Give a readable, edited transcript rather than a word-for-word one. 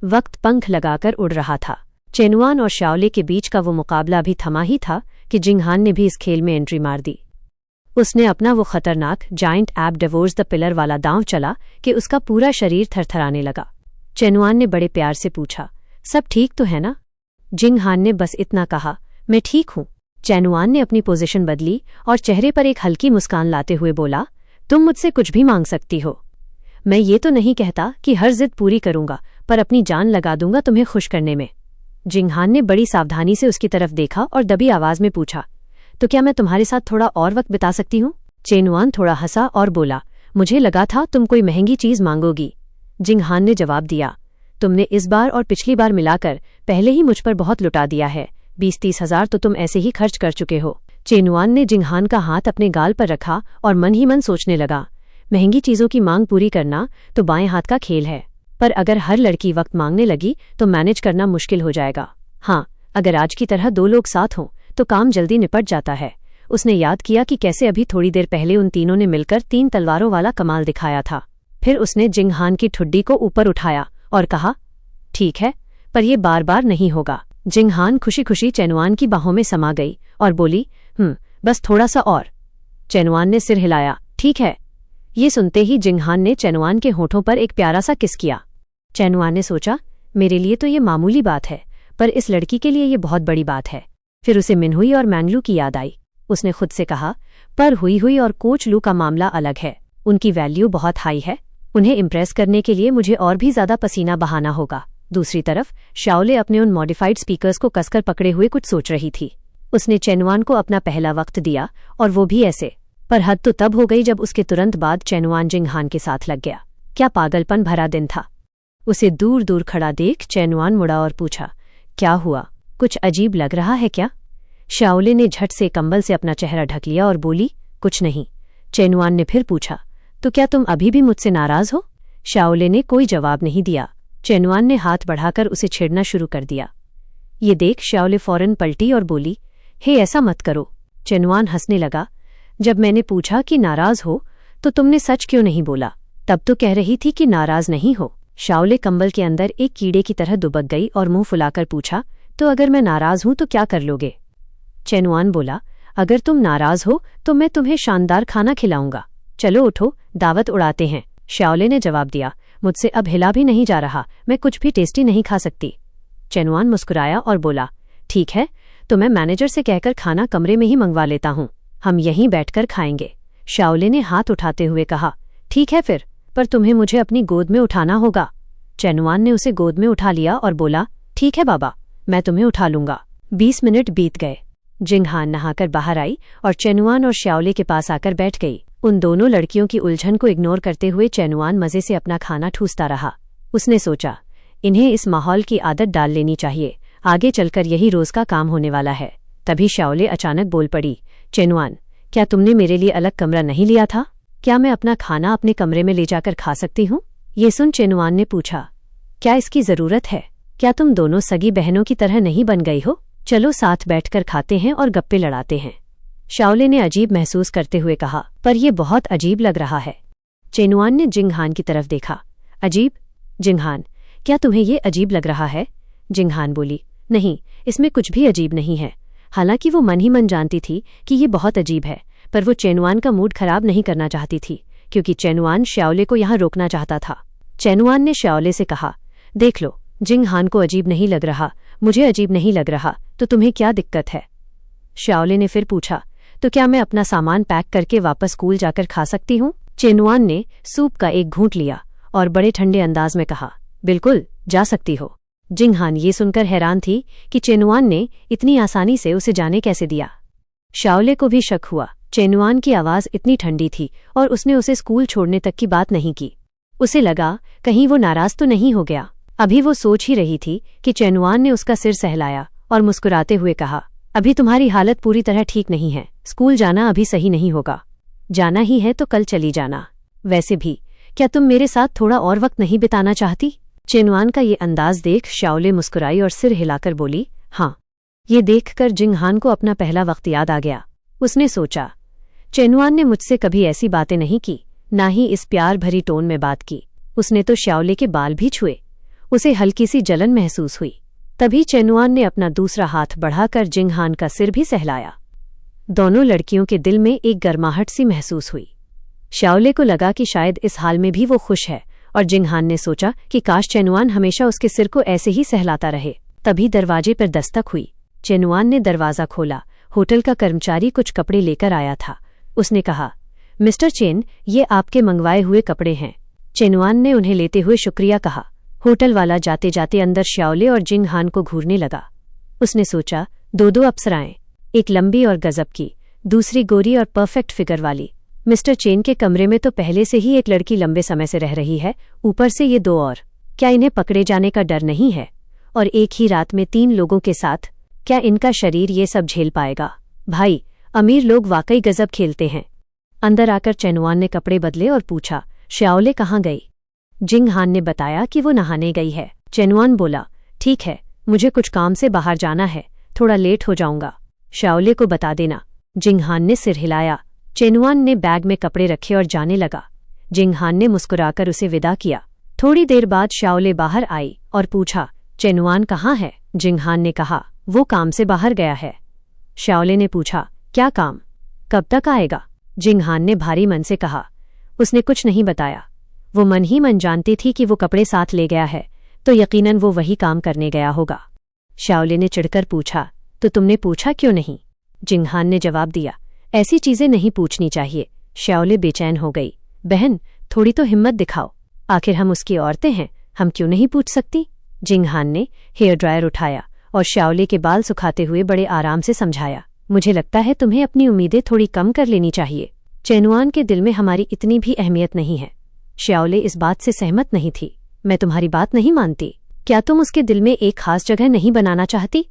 वक्त पंख लगाकर उड़ रहा था। चेनुआन और शाओले के बीच का वो मुकाबला भी थमा ही था कि जिंगहान ने भी इस खेल में एंट्री मार दी। उसने अपना वो खतरनाक giant app divorce the pillar वाला दांव चला कि उसका पूरा शरीर थरथराने लगा। चेनुआन ने बड़े प्यार से पूछा, सब ठीक तो है ना? जिंगहान ने बस इतना कहा, मैं ठीक हूं। चेनुआन ने अपनी पोजीशन बदली और चेहरे पर एक हल्की मुस्कान लाते हुए बोला, तुम मुझसे कुछ भी मांग सकती हो। मैं ये तो नहीं कहता कि हर जिद पूरी करूंगा, पर अपनी जान लगा दूंगा तुम्हें खुश करने में। जिंगहान ने बड़ी सावधानी से उसकी तरफ देखा और दबी आवाज में पूछा, तो क्या मैं तुम्हारे साथ थोड़ा और वक्त बिता सकती हूँ? चेनुआन थोड़ा हंसा और बोला, मुझे लगा था तुम कोई महंगी चीज मांगोगी। जिंगहान ने जवाब दिया, तुमने इस बार और पिछली बार मिलाकर पहले ही मुझ पर बहुत लुटा दिया है। 20-30 हजार तो तुम ऐसे ही खर्च कर चुके हो। चेनुआन ने जिंगहान का हाथ अपने गाल पर रखा और मन ही मन सोचने लगा, महंगी चीजों की मांग पूरी करना तो बाएं हाथ का खेल है, पर अगर हर लड़की वक्त मांगने लगी तो मैनेज करना मुश्किल हो जाएगा। हाँ, अगर आज की तरह 2 लोग साथ हों तो काम जल्दी निपट जाता है। उसने याद किया कि कैसे अभी थोड़ी देर पहले उन तीनों ने मिलकर 3 तलवारों वाला कमाल दिखाया था। फिर उसने जिंगहान की ठुड्डी को ऊपर उठाया और कहा, ठीक है, पर यह बार बार नहीं होगा। जिंगहान खुशी खुशी चेनुआन की बाहों में समा गई और बोली, बस थोड़ा सा और। चेनुआन ने सिर हिलाया, ठीक है। ये सुनते ही जिंगहान ने चेनुआन के होठों पर एक प्यारा सा किस किया। चेनुआन ने सोचा, मेरे लिए तो ये मामूली बात है, पर इस लड़की के लिए ये बहुत बड़ी बात है। फिर उसे मिनहुई और मैंगलू की याद आई। उसने खुद से कहा, पर हुई और कोच लू का मामला अलग है। उनकी वैल्यू बहुत हाई है। उन्हें इम्प्रेस करने के लिए मुझे और भी ज्यादा पसीना बहाना होगा। दूसरी तरफ शाओले अपने उन मॉडिफाइड स्पीकर्स को कसकर पकड़े हुए कुछ सोच रही थी। उसने चेनुआन को अपना पहला वक्त दिया, और वो भी ऐसे। पर हद तो तब हो गई जब उसके तुरंत बाद चेनुआन जिंगहान के साथ लग गया। क्या पागलपन भरा दिन था। उसे दूर दूर खड़ा देख चेनुआन मुड़ा और पूछा, क्या हुआ? कुछ अजीब लग रहा है क्या? शाओले ने झट से कंबल से अपना चेहरा ढक लिया और बोली, कुछ नहीं। चेनुआन ने फिर पूछा, तो क्या तुम अभी भी मुझसे नाराज हो? शाओले ने कोई जवाब नहीं दिया। चेनुआन ने हाथ बढ़ाकर उसे छेड़ना शुरू कर दिया। ये देख शाओले फौरन पलटी और बोली, हे ऐसा मत करो। चेनुआन हंसने लगा, जब मैंने पूछा कि नाराज हो तो तुमने सच क्यों नहीं बोला? तब तो कह रही थी कि नाराज नहीं हो। शाओले कंबल के अंदर एक कीड़े की तरह दुबक गई और मुंह फुलाकर पूछा, तो अगर मैं नाराज हूं तो क्या कर लोगे? चेनुआन बोला, अगर तुम नाराज हो तो मैं तुम्हें शानदार खाना खिलाऊंगा। चलो उठो, दावत उड़ाते हैं। शाओले ने जवाब दिया, मुझसे अब हिला भी नहीं जा रहा, मैं कुछ भी टेस्टी नहीं खा सकती। चेनुआन मुस्कुराया और बोला, ठीक है, तो मैं मैनेजर से कहकर खाना कमरे में ही मंगवा लेता हूँ, हम यहीं बैठकर खाएंगे। शाओले ने हाथ उठाते हुए कहा, ठीक है फिर, पर तुम्हें मुझे अपनी गोद में उठाना होगा। चेनुआन ने उसे गोद में उठा लिया और बोला, ठीक है बाबा, मैं तुम्हें उठा लूंगा। 20 मिनट बीत गए। जिंगहान नहाकर बाहर आई और चेनुआन और शाओले के पास आकर बैठ गई। उन दोनों लड़कियों की उलझन को इग्नोर करते हुए चेनुआन मजे से अपना खाना ठूसता रहा। उसने सोचा, इन्हें इस माहौल की आदत डाल लेनी चाहिए, आगे चलकर यही रोज का काम होने वाला है। तभी शाओले अचानक बोल पड़ी, चेनुआन, क्या तुमने मेरे लिए अलग कमरा नहीं लिया था? क्या मैं अपना खाना अपने कमरे में ले जाकर खा सकती हूँ? ये सुन चेनुआन ने पूछा, क्या इसकी जरूरत है? क्या तुम दोनों सगी बहनों की तरह नहीं बन गई हो? चलो साथ बैठकर खाते हैं और गप्पे लड़ाते हैं। शाओले ने अजीब महसूस करते हुए कहा, पर यह बहुत अजीब लग रहा है। चेनुआन ने जिंगहान की तरफ देखा। अजीब? जिंगहान, क्या तुम्हें ये अजीब लग रहा है? जिंगहान बोली, नहीं, इसमें कुछ भी अजीब नहीं है। हालांकि वो मन ही मन जानती थी कि ये बहुत अजीब है, पर वो चेनुआन का मूड खराब नहीं करना चाहती थी, क्योंकि चेनुआन शाओले को यहाँ रोकना चाहता था। चेनुआन ने शाओले से कहा, देख लो, जिंगहान को अजीब नहीं लग रहा, मुझे अजीब नहीं लग रहा, तो तुम्हें क्या दिक्कत है? शाओले ने फिर पूछा, तो क्या मैं अपना सामान पैक करके वापस स्कूल जाकर खा सकती हूँ? चेनुआन ने सूप का एक घूंट लिया और बड़े ठंडे अंदाज में कहा, बिल्कुल, जा सकती हो। जिंगहान ये सुनकर हैरान थी कि चेनुआन ने इतनी आसानी से उसे जाने कैसे दिया। शाओले को भी शक हुआ। चेनुआन की आवाज इतनी ठंडी थी और उसने उसे स्कूल छोड़ने तक की बात नहीं की। उसे लगा कहीं वो नाराज तो नहीं हो गया। अभी वो सोच ही रही थी कि चेनुआन ने उसका सिर सहलाया और मुस्कुराते हुए कहा, अभी तुम्हारी हालत पूरी तरह ठीक नहीं है, स्कूल जाना अभी सही नहीं होगा। जाना ही है तो कल चली जाना। वैसे भी क्या तुम मेरे साथ थोड़ा और वक्त नहीं बिताना चाहती? चेनुआन का ये अंदाज देख शाओले मुस्कुराई और सिर हिलाकर बोली, हाँ। ये देखकर जिंगहान को अपना पहला वक्त याद आ गया। उसने सोचा, चेनुआन ने मुझसे कभी ऐसी बातें नहीं की, ना ही इस प्यार भरी टोन में बात की। उसने तो शाओले के बाल भी छुए। उसे हल्की सी जलन महसूस हुई। तभी चेनुआन ने अपना दूसरा हाथ बढ़ाकर जिंगहान का सिर भी सहलाया। दोनों लड़कियों के दिल में एक गर्माहट सी महसूस हुई। शाओले को लगा कि शायद इस हाल में भी वो खुश है, और जिंगहान ने सोचा कि काश चेनुआन हमेशा उसके सिर को ऐसे ही सहलाता रहे। तभी दरवाजे पर दस्तक हुई। चेनुआन ने दरवाज़ा खोला। होटल का कर्मचारी कुछ कपड़े लेकर आया था। उसने कहा, मिस्टर चेन, ये आपके मंगवाए हुए कपड़े हैं। चेनुआन ने उन्हें लेते हुए शुक्रिया कहा। होटल वाला जाते जाते अंदर शाओले और जिंगहान को घूरने लगा। उसने सोचा, दो अप्सराएं, एक लंबी और गजब की, दूसरी गोरी और परफेक्ट फिगर वाली। मिस्टर चेन के कमरे में तो पहले से ही एक लड़की लंबे समय से रह रही है, ऊपर से ये दो और। क्या इन्हें पकड़े जाने का डर नहीं है? और एक ही रात में 3 लोगों के साथ, क्या इनका शरीर ये सब झेल पाएगा? भाई, अमीर लोग वाकई गजब खेलते हैं। अंदर आकर चेनुआन ने कपड़े बदले और पूछा, शाओले कहाँ गई? जिंगहान ने बताया कि वो नहाने गई है। चेनुआन बोला, ठीक है, मुझे कुछ काम से बाहर जाना है, थोड़ा लेट हो जाऊंगा। शाओले को बता देना। जिंगहान ने सिर हिलाया। चेनुआन ने बैग में कपड़े रखे और जाने लगा। जिंगहान ने मुस्कुराकर उसे विदा किया। थोड़ी देर बाद शाओले बाहर आई और पूछा, चेनुआन कहाँ है? जिंगहान ने कहा, वो काम से बाहर गया है। शाओले ने पूछा, क्या काम? कब तक आएगा? जिंगहान ने भारी मन से कहा। उसने कुछ नहीं बताया। वो मन ही मन जानती थी कि वो कपड़े साथ ले गया है, तो यकीनन वो वही काम करने गया होगा। शाओले ने चिढ़कर पूछा, तो तुमने पूछा क्यों नहीं? जिंगहान ने जवाब दिया, ऐसी चीजें नहीं पूछनी चाहिए। शाओले बेचैन हो गई। बहन, थोड़ी तो हिम्मत दिखाओ, आखिर हम उसकी औरतें हैं, हम क्यों नहीं पूछ सकती? जिंगहान ने हेयर ड्रायर उठाया और शाओले के बाल सुखाते हुए बड़े आराम से समझाया, मुझे लगता है तुम्हें अपनी उम्मीदें थोड़ी कम कर लेनी चाहिए। चेनुआन के दिल में हमारी इतनी भी अहमियत नहीं है। शाओले इस बात से सहमत नहीं थी। मैं तुम्हारी बात नहीं मानती। क्या तुम उसके दिल में एक खास जगह नहीं बनाना चाहती?